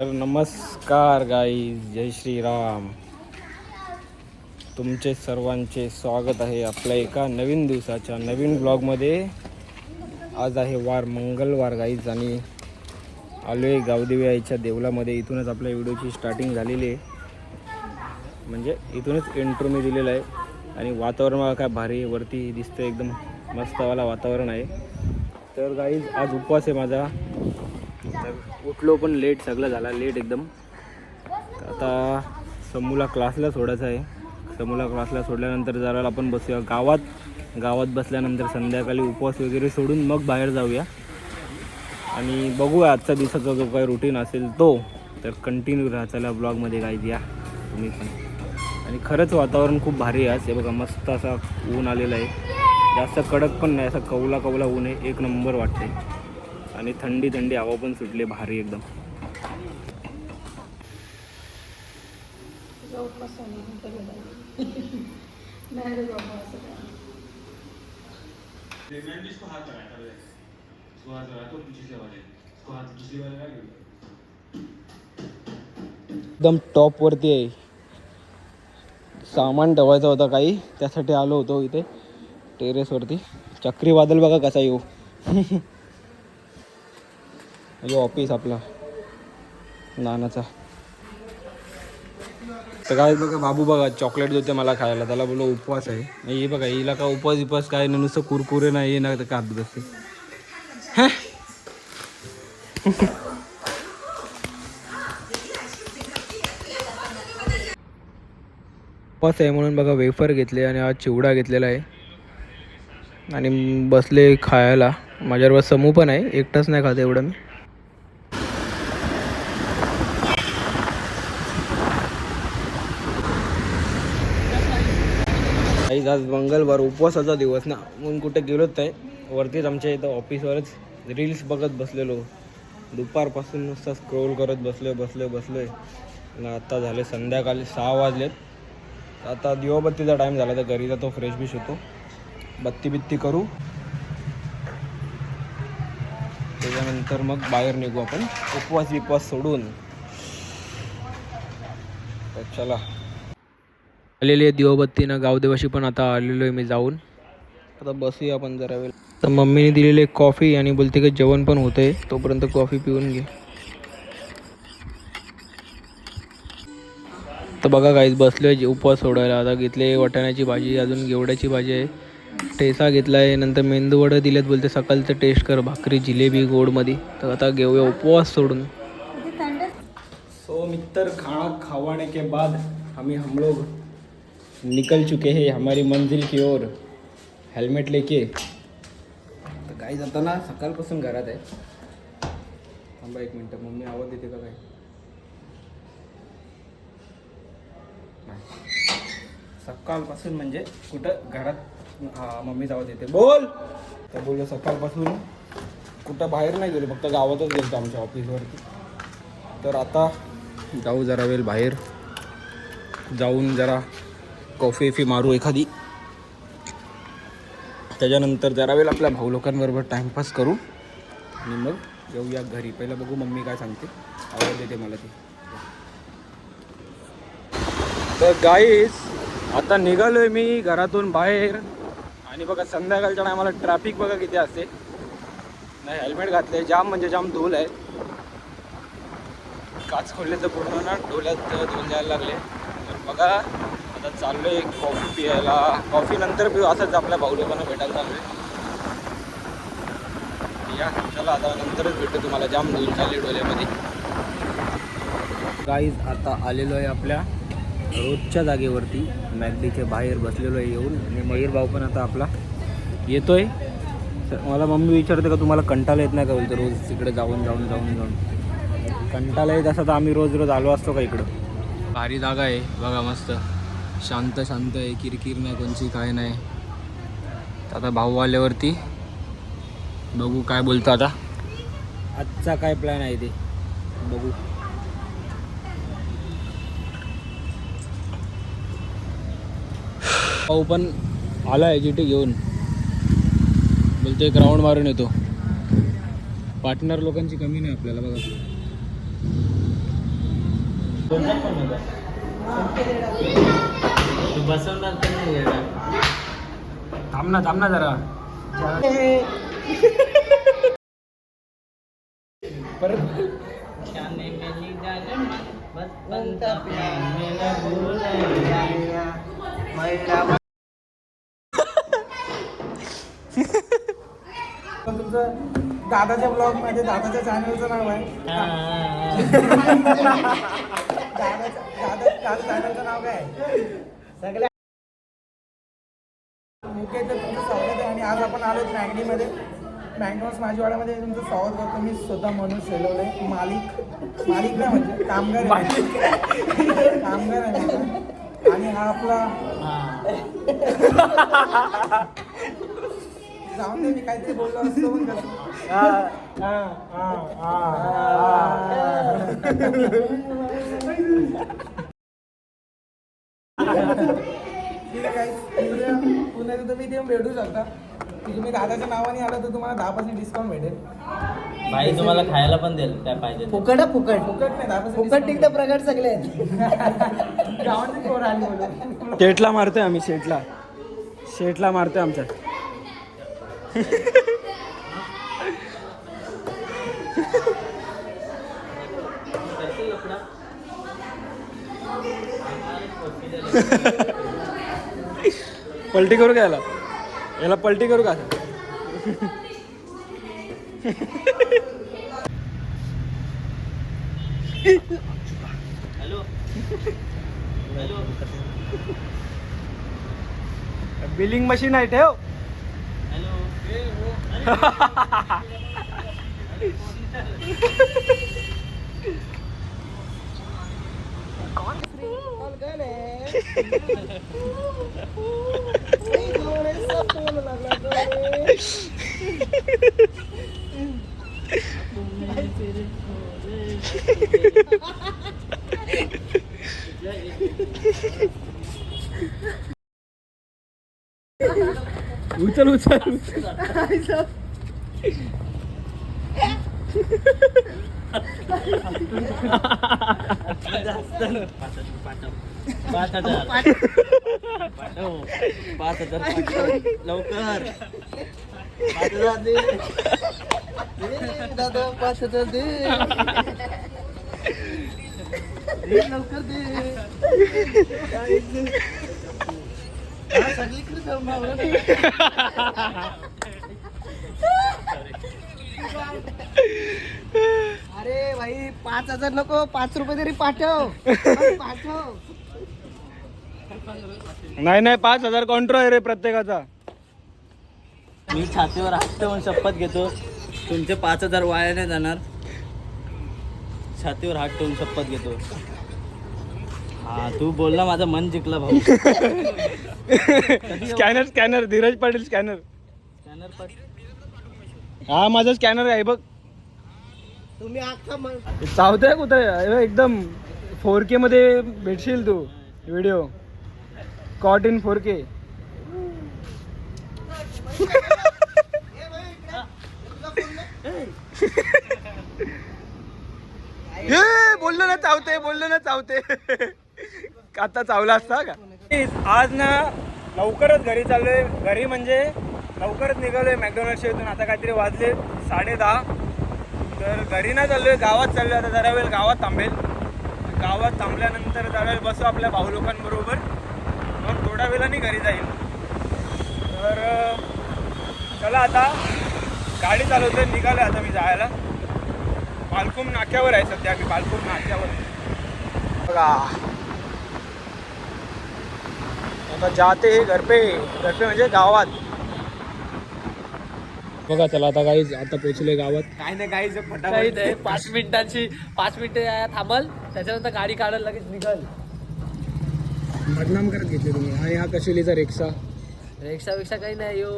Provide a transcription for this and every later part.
तर नमस्कार गाईज, जय श्रीराम. तुमचे सर्वांचे स्वागत आहे आपल्या एका नवीन दिवसाच्या नवीन ब्लॉगमध्ये. आज आहे वार मंगळवार गाईज आणि आलो आहे गावदेवी आईच्या देवळामध्ये. इथूनच आपल्या व्हिडिओची स्टार्टिंग झालेली आहे, म्हणजे इथूनच इंट्रो मी दिलेला आहे. आणि वातावरण मला काय भारी वरती दिसतं, एकदम मस्तवाला वातावरण आहे. तर गाईज आज उपवास आहे माझा. तर उठलो पण लेट, सगळं झाला लेट एकदम. आता समूला क्लासला सोडायचं आहे. समूला क्लासला सोडल्यानंतर जरा आपण बसूया गावात बसल्यानंतर संध्याकाळी उपवास वगैरे सोडून मग बाहेर जाऊया आणि बघूया आजचा दिवसाचा जो काही रुटीन असेल तो. तर कंटिन्यू राहा चला ब्लॉगमध्ये गाईज, या तुम्ही पण. आणि खरंच वातावरण खूप भारी आहे आज. हे बघा मस्त असा ऊन आलेला आहे, जास्त कडक पण नाही, असा कवला ऊन आहे, एक नंबर वाटते. आणि थंडी हवा पण सुटली भारी एकदम. एकदम टॉप वरती आहे. सामान ठेवायचं होतं काही, त्यासाठी आलो होतो इथे टेरेसवरती. चक्रीवादळ बघा कसा येऊ. म्हणजे ऑफिस आपला नानाचा. तर काय बघा बाबू बघा चॉकलेट देते मला खायला, त्याला बोलो उपवास आहे. हे बघा हिला का उपवास काय नाही, नुसतं कुरकुरे नाही ना तर खात बसते. उपवास आहे म्हणून बघा वेफर घेतले आणि आज चिवडा घेतलेला आहे आणि बसले खायला. माझ्याबरोबर समू पण आहे, एकटाच नाही खात एवढं मी. आज मंगळवार उपवासाचा दिवस ना, म्हणून कुठे गेलोच नाही. वरतीच आमच्या इथं ऑफिसवरच रील्स बघत बसलेलो. दुपारपासून नुसतं स्क्रोल करत बसलोय. आता झाले संध्याकाळी 6 वाजलेत. आता दिवाबत्तीचा टाईम झाला, तर घरी जातो, फ्रेश बिश होतो, बत्ती करू, त्याच्यानंतर मग बाहेर निघू आपण उपवास सोडून. तर चला आलेली आहे दिवाबत्तीनं गावदेवाशी पण आता आलेलो आहे मी जाऊन. आता बसूया आपण जरा वेळ. तर मम्मीने दिलेली कॉफी आणि बोलते की जेवण पण होतंय, तोपर्यंत कॉफी पिऊन घे. तर बघा काहीच बसलोय उपवास सोडायला. आता घेतले वाटाण्याची भाजी, अजून घेवड्याची भाजी आहे, ठेसा घेतला आहे, नंतर मेंदूवडं दिलेत. बोलते सकाळचं टेस्ट कर, भाकरी जिलेबी गोडमध्ये. तर आता घेऊया उपवास सोडून. सो मित्र, खाना खावाने के बाद हम लोग निकल चुके हैं हमारी मंजिल की ओर, हेलमेट लेके. तर काही जाताना सकाळपासून घरात आहे. थांबा एक मिनटं, मम्मी आवाज देते का काय? सकाळपासून म्हणजे कुठं घरात, हां मम्मीच आवाज येते, बोल. तर बोललो सकाळपासून कुठं बाहेर नाही गेलो, फक्त गावातच गेलो आमच्या ऑफिसवरती. तर आता जाऊ जरा वेळ बाहेर जाऊन जरा कॉफी मारू एखादी, त्याच्यानंतर जरा वेळ आपल्या भाऊ लोकांबरोबर टाईमपास करू आणि मग येऊया घरी. पहिलं बघू मम्मी काय सांगते, आवाज देते मला ती. तर गाईस आता निघालोय मी घरातून बाहेर आणि बघा संध्याकाळच्या टायमाला ट्रॅफिक बघा किती असते. नाही हेल्मेट घातले, जाम म्हणजे जाम धूल आहे. काच खोलले तर पूर्ण ना डोल्यात धूल जायला लागले. तर बघा आता चाललोय कॉफी पियायला. कॉफी नंतर पिऊ, असंच आपल्या भाऊ लोकांना भेटायला चाललोय. या चला आता नंतरच भेटतो तुम्हाला, जाम धूल चालली डोल्यामध्ये. गाईज आता आलेलो आहे आपल्या रोजच्या जागेवरती, मॅगडीच्या बाहेर बसलेलो आहे येऊन. आणि मयूर भाऊ पण आता आपला येतोय. मला मम्मी विचारते का तुम्हाला कंटाळा येत नाही का, बोलतो रोज तिकडे जाऊन कंटाळा येत असं तर आम्ही रोज आलो असतो का इकडं. भारी जागा आहे बघा, मस्त शांत आहे, किरकिर नाही कोणची, काय नाही. आता भाऊ आल्यावरती बघू काय बोलतो. आता आजचा काय प्लॅन आहे ते बघू. भाऊ पण आला आहे GT घेऊन, बोलतो एक राऊंड मारून येतो. पार्टनर लोकांची कमी नाही आपल्याला बघा. तू बसवणार तर नाही येणार. थांब ना जरा परत तुमचं दादाच्या ब्लॉग मध्ये दादाच्या चॅनलचं नाव आहे. दादा चॅनलचं नाव काय आहे? सगळ्या ओके, तर तुमचं स्वागत आहे. आणि आज आपण आलो मॅगडीमध्ये, मॅगडॉन्स माझीवाड्यामध्ये तुमचं स्वागत करतो. मी स्वतः म्हणून सेलवलंय. मालिक नाही म्हणजे कामगार आहे मी. आणि हा आपला जाऊन दे, मी काहीतरी बोललो असतो पण कसं. ठीक आहे, पुन्हा तुम्ही ते भेटू शकता. तुम्ही दादाच्या नावाने आलं तर तुम्हाला 10% डिस्काउंट भेटेल. भाई तुम्हाला खायला पण देईल काय पाहिजे ते. फुकट नाही, 10% फुकट टिकट प्रकार सगळे आहेत. गावातली पोरं आली म्हणून. शेटला मारतोय आम्ही, शेटला मारतोय आमच्या. पलटी करू का याला पलटी करू का? हॅलो बिलिंग मशीन आहे ठेव. उचल लवकर 5,000 दे दादा, 5,000 दे लवकर दे. सगळीकडे जाऊन अरे भाई 5,000 नको, 5 रुपये तरी पाठव. नाही 5,000 कॉन्ट्रो आहे रे प्रत्येकाचा. मी छातीवर हात ठेवून शपथ घेतो, तुमचे 5,000 वाया नाही जाणार. छातीवर हात ठेवून शपथ घेतो. हा तू बोलला, माझं मन जिंकलं भाऊ. Scanner Dheeraj Patil scanner. हा माझा स्कॅनर आहे बघ. तुम्ही अख्खा चावतोय कुठे एकदम 4K मध्ये भेटशील तू व्हिडिओ. Caught in 4K. बोललो ना चावते. आता चावला असता का? आज ना लवकरच घरी चाललोय. घरी म्हणजे लवकरच निघालोय मॅकडॉनल्डच्या इथून. आता काहीतरी वाजले 10:30. तर घरी नाही चाललोय, गावात चाललोय. आता जरा वेळ गावात थांबेल. गावात थांबल्यानंतर जरा वेळ बसू आपल्या भाऊ लोकांबरोबर, मग थोड्या वेळाने घरी जाईल. तर चला आता गाडी चालवतोय, निघालोय आता मी जायला. पालखुम नाक्यावर आहे सध्या मी, पालखुम नाक्यावर. बघा आता जाते हे घर पे म्हणजे गावात. बघा चला आता काही आता पोहोचले गावात. काय नाही, काही फटाफट 5 मिनिटं थांबल, त्याच्यानंतर गाडी काढायला लगेच निघाल. बदनाम करत घेतले तुम्ही. आणि हा कशेलीचा रिक्षा रिक्षा काही नाही. यो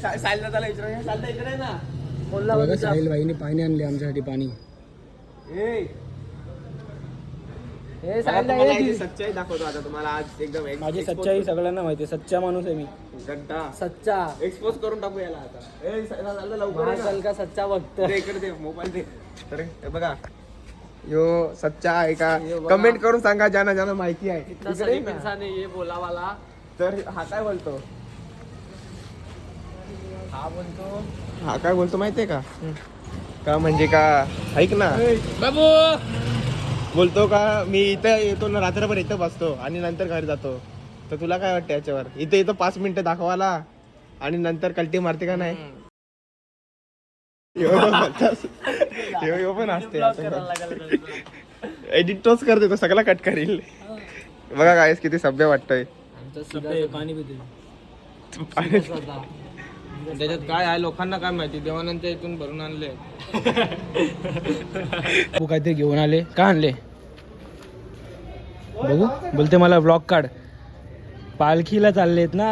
साहिल इकडे ना बोलला बघा, साहिल भाईने पाणी आणले आमच्यासाठी. पाणी सच्चाई दाखवतो आता तुम्हाला. आज एकदम माझी सच्चाई सगळ्यांना माहिती आहे. सच्चा माणूस आहे मी. सच्चा एक्सपोज करून टाकू याला आता. लवकर महाकाल का सच्चा भक्त. इकडे दे मोबाईल दे. तर हे बघा यो सच्चा आहे का कमेंट करून सांगा ज्यांना ज्यांना माहिती आहे इतना इकडे सलीम ना. इंसान है ये बोला वाला. तर हा काय बोलतो हा बोलतो हा काय बोलतो माहितीये का का म्हणजे का ऐक ना बाबू बोलतो का मी इथं येतो ना रात्रभर इथं बसतो आणि नंतर घरी जातो तर तुला काय वाटतं याच्यावर इथं इथं 5 मिनिटं दाखवायला आणि नंतर कल्टी मारते का नाही यो पण असते एडिट तोच करते तो सगळा कट करील बघा काय किती सभ्य वाटतंय पाणी पिते त्याच्यात काय आहे लोकांना काय माहिती देवानंतर इथून भरून आणले तू काहीतरी घेऊन आले का आणले बघू बोलते मला ब्लॉग काढ पालखीला चाललेत ना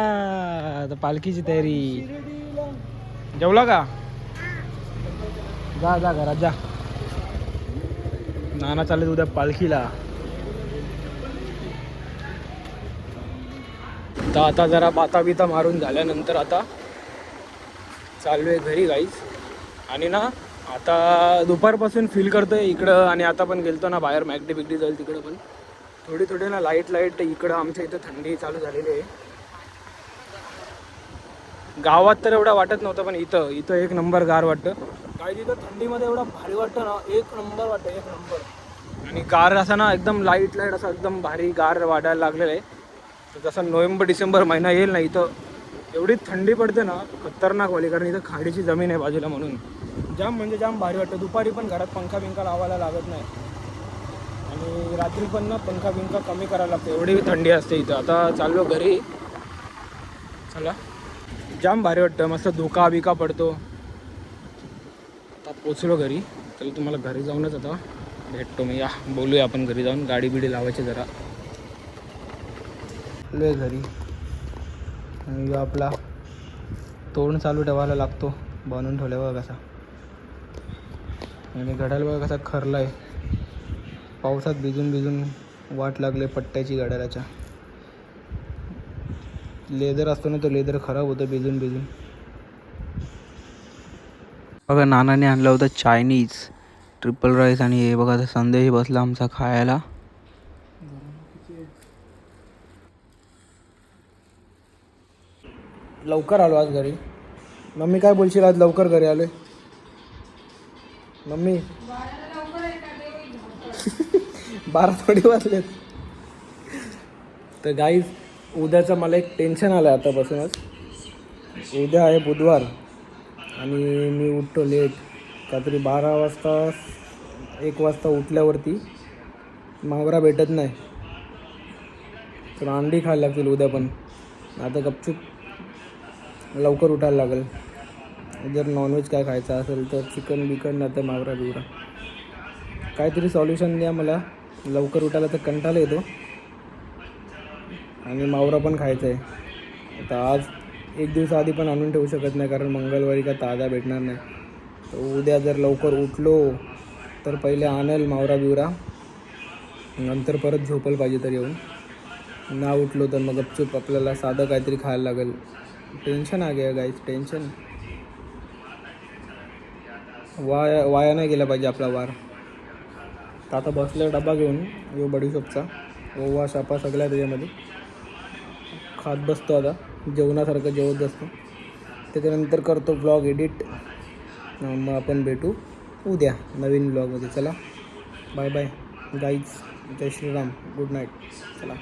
आता पालखीची तयारी जेवला का जा जा घरात जा नाना चाललेत उद्या पालखीला तर आता जरा बाता बिता मारून झाल्यानंतर आता चालू आहे घरी गाईच आणि ना आता दुपारपासून फील करतोय इकडं आणि आता पण गेलतो ना बाहेर मॅगडी बिगडी जाईल तिकडं पण थोडी थोडी ना लाईट इकडं आमच्या इथं थंडी चालू झालेली आहे गावात तर एवढं वाटत नव्हतं पण इथं एक नंबर गार वाटतं काय तिथं थंडीमध्ये एवढं भारी वाटतं ना एक नंबर वाटतं एक नंबर आणि गार असा ना एकदम लाईट असा एकदम भारी गार वाटायला लागलेलं आहे तर जसा नोव्हेंबर डिसेंबर महिना येईल ना इथं एवढी थंडी पडते ना खतरनाक वाली कारण इथं खाडीची जमीन आहे बाजूला म्हणून जाम म्हणजे जाम भारी वाटतं दुपारी पण घरात पंखा बिंखा लावायला लागत नाही आणि रात्री पण ना पंखा बिंखा कमी करायला लागतं एवढी थंडी असते इथं आता चाललो घरी चला जाम भारी वाटतं मस्त धोका बिका पडतो आता पोचलो घरी तर तुम्हाला घरी जाऊनच आता भेटतो मी या बोलूया आपण घरी जाऊन गाडी बिडी लावायची जरा लय घरी आणि आपला तोंड चालू ठेवायला लागतो बनवून ठेवल्यावर कसा आणि घड्याळ बघा कसा खरला आहे पावसात भिजून वाट लागले पट्ट्याची घड्याळाच्या लेदर असतो ना तो लेदर खराब होतं भिजून बघा नानाने आणलं होतं चायनीज ट्रिपल राईस आणि हे बघा संदेश बसला आमचा खायला लवकर आलो आज घरी मम्मी काय बोलशील आज लवकर घरी आलोय मम्मी 12 थोडी वाजलेत तर गाईज उद्याचं मला एक टेन्शन आलं आहे आतापासूनच उद्या आहे बुधवार आणि मी उठतो लेट काहीतरी 12 वाजता 1 वाजता उठल्यावरती मावरा भेटत नाही तर अंडी खायला लागतील उद्या पण आता गपचूप लवकर उठायला लागेल जर नॉनव्हेज काय खायचं असेल तर चिकन बिकन नाही तर मावरा बिवरा काहीतरी सॉल्युशन द्या मला लवकर उठायला तर कंटाळा येतो आणि मावरा पण खायचा आहे आता आज 1 दिवस आधी पण आणून ठेवू शकत नाही कारण मंगळवारी का ताजा भेटणार नाही तर उद्या जर लवकर उठलो तर पहिले आणेल मावरा बिवरा नंतर परत झोपल पाहिजे तर येऊन ना उठलो तर मग गपचूप आपल्याला साधं काहीतरी खायला लागेल टेन्शन आ गया गाईज टेन्शन वाया नाही गेला पाहिजे आपला वार तर आता बसलं डबा घेऊन यो बडीशॉपचा ओवा शापा सगळ्या त्याच्यामध्ये खात बसतो आता जेवणासारखं जेवत बसतो त्याच्यानंतर करतो ब्लॉग एडिट मग आपण भेटू उद्या नवीन ब्लॉगमध्ये चला बाय बाय गाईज जय श्रीराम गुड नाईट चला